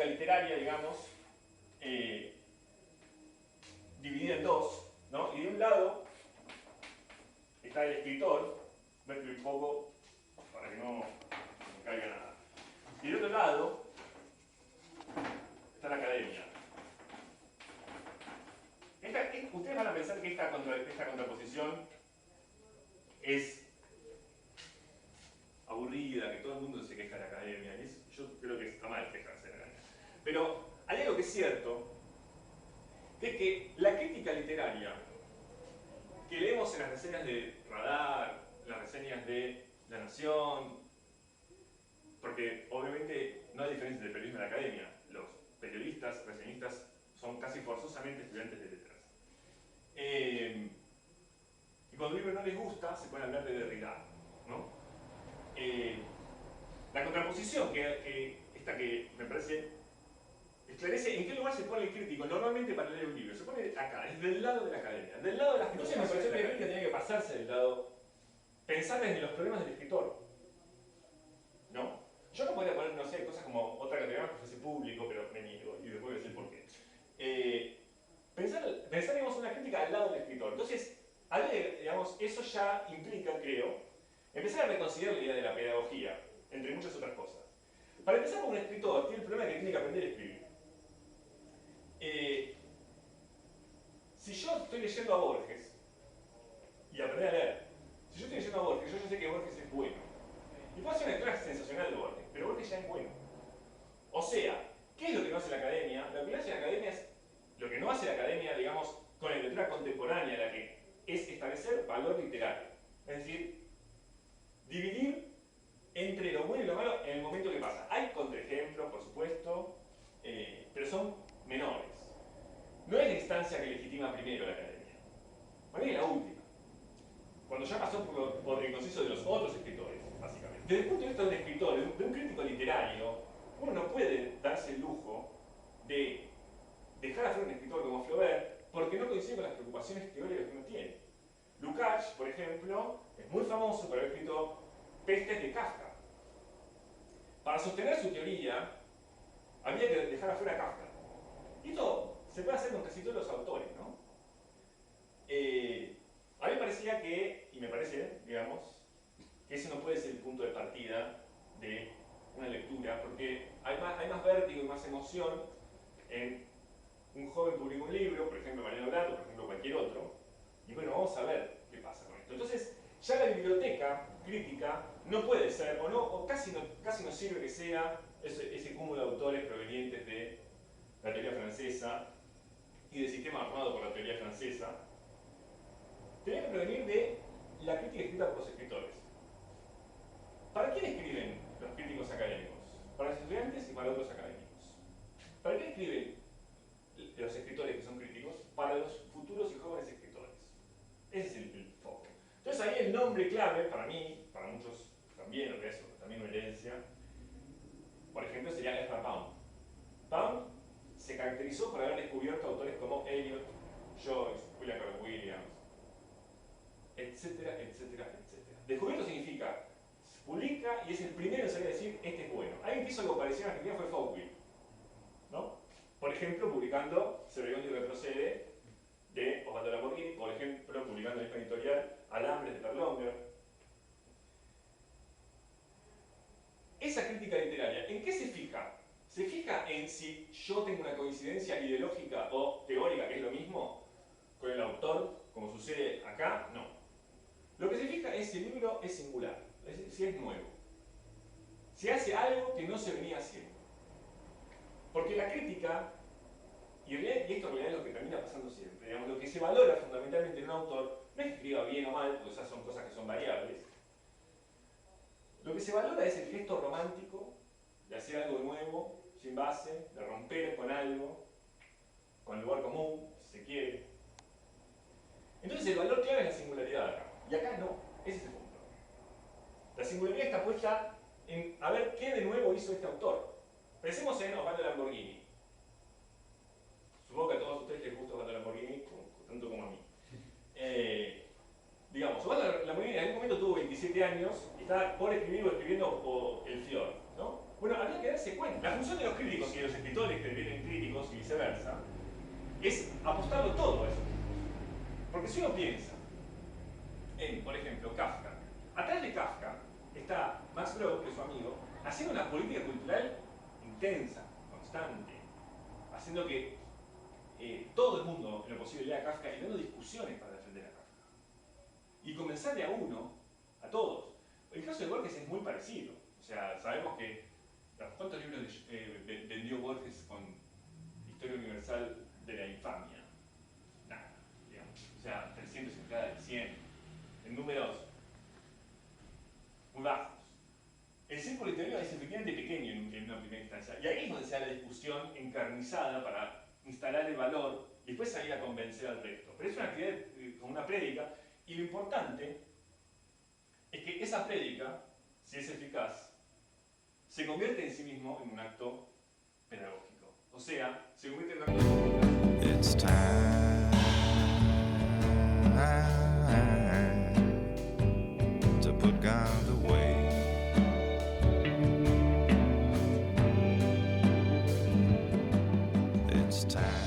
crítica literaria, digamos, dividida en dos, ¿no? Y de un lado está el escritor, voy a escribir un poco para que no me caiga nada. Y de otro lado está la academia. Ustedes van a pensar que esta contraposición es aburrida, que todo el mundo se queja de la academia. Yo creo que está mal quejarse de la academia. Pero hay algo que es cierto, que es que la crítica literaria que leemos en las reseñas de Radar, las reseñas de La Nación, porque obviamente no hay diferencia entre periodismo y la academia. Los periodistas, reseñistas, son casi forzosamente estudiantes de letras. Y cuando un libro no les gusta, se puede hablar de Derrida, ¿no? La contraposición esta que me parece esclarece en qué lugar se pone el crítico normalmente para leer un libro. Se pone acá, es del lado de la academia, del lado de las Entonces me pareció que el crítico tenía que pasarse del lado, pensar desde los problemas del escritor, ¿no? Yo no podría poner, no sé, cosas como otra categoría que fuese público, pero me niego, y después voy a decir por qué. Pensar, digamos, una crítica al lado del escritor. Entonces, digamos, eso ya implica, creo, empezar a reconsiderar la idea de la pedagogía, entre muchas otras cosas. Para empezar, con un escritor tiene el problema de que tiene que aprender a escribir. Si yo estoy leyendo a Borges, y aprender a leer, si yo estoy leyendo a Borges, yo ya sé que Borges es bueno. Y puedo hacer una lectura sensacional de Borges, pero Borges ya es bueno. O sea, ¿qué es lo que no hace la academia? Lo que no hace la academia es, lo que no hace la academia, digamos, con la literatura contemporánea, la que es establecer valor literario. Es decir, dividir entre lo bueno y lo malo en el momento que pasa. Hay contraejemplos, por supuesto, pero son menores. No es la instancia que legitima primero la academia. Para mí es la última. Cuando ya pasó por el consenso de los otros escritores, básicamente. Desde el punto de vista de un escritor, de un crítico literario, uno no puede darse el lujo de dejar afuera un escritor como Flaubert porque no coincide con las preocupaciones teóricas que uno tiene. Lukács, por ejemplo, es muy famoso por haber escrito Pestes de Kafka. Para sostener su teoría, había que dejar afuera a Kafka. Y esto se puede hacer con casi todos los autores, ¿no? A mí me parecía que, y me parece, digamos, que ese no puede ser el punto de partida de una lectura, porque hay más vértigo y más emoción en un joven publica un libro, por ejemplo Mariano Blato, por ejemplo cualquier otro, y bueno, vamos a ver qué pasa con esto. Entonces, ya la biblioteca crítica no puede ser, o casi no sirve que sea ese cúmulo de autores provenientes de la teoría francesa y del sistema armado por la teoría francesa. Tenía que provenir de la crítica escrita por los escritores. ¿Para quién escriben los críticos académicos? Para los estudiantes y para otros académicos. ¿Para quién escriben los escritores que son críticos? Para los futuros y jóvenes escritores. Ese es el foco. Entonces ahí el nombre clave, para mí, para muchos también, eso, también una herencia, por ejemplo, sería Ezra Pound. Pound se caracterizó por haber descubierto autores como Eliot, Joyce, William Carlos Williams, etcétera, etcétera, etcétera. Descubierto significa, se publica y es el primero en salir a decir, este es bueno. Alguien que hizo algo parecido en Argentina fue Foucault, ¿no? Por ejemplo, publicando Sebregondi retrocede, de Osvaldo Lamborghini, por ejemplo, publicando en esta editorial Alambres de Perlonger. Esa crítica literaria, ¿en qué se fija? ¿Se fija en si yo tengo una coincidencia ideológica o teórica, que es lo mismo, con el autor, como sucede acá? No. Lo que se fija es si el libro es singular, es decir, si es nuevo. Si hace algo que no se venía haciendo. Porque la crítica, y esto en realidad es lo que termina pasando siempre, digamos, lo que se valora fundamentalmente en un autor, no es que escriba bien o mal, porque esas son cosas que son variables. Lo que se valora es el gesto romántico de hacer algo nuevo, sin base, de romper con algo, con el lugar común, si se quiere. Entonces el valor clave es la singularidad acá. Y acá no, ese es el punto. La singularidad está puesta en a ver qué de nuevo hizo este autor. Pensemos en Osvaldo Lamborghini. Supongo que a todos ustedes les gusta Osvaldo Lamborghini, tanto como a mí. Digamos, Osvaldo Lamborghini en algún momento tuvo 27 años y estaba por escribir o escribiendo El Fior, ¿no? Bueno, había que darse cuenta. La función de los críticos y de los escritores que devienen críticos y viceversa es apostarlo todo a esos tipos. Porque si uno piensa en, por ejemplo, Kafka, atrás de Kafka está Max Brod, que es su amigo, haciendo una política cultural intensa, constante, haciendo que todo el mundo en lo posible lea a Kafka y dando discusiones para defender a Kafka. Y comenzar de a uno, a todos. El caso de Borges es muy parecido. O sea, sabemos que ¿cuántos libros vendió Borges con Historia Universal de la Infamia? Nada, digamos. O sea, 300 en cada de 100. En números muy bajos. El círculo literario es efectivamente pequeño en una primera instancia. Y ahí es donde se da la discusión encarnizada para instalar el valor y después salir a convencer al resto. Pero es una actividad como una prédica. Y lo importante es que esa prédica, si es eficaz, se convierte en sí mismo en un acto pedagógico. O sea, se convierte en un acto pedagógico. It's time to put God away. It's time.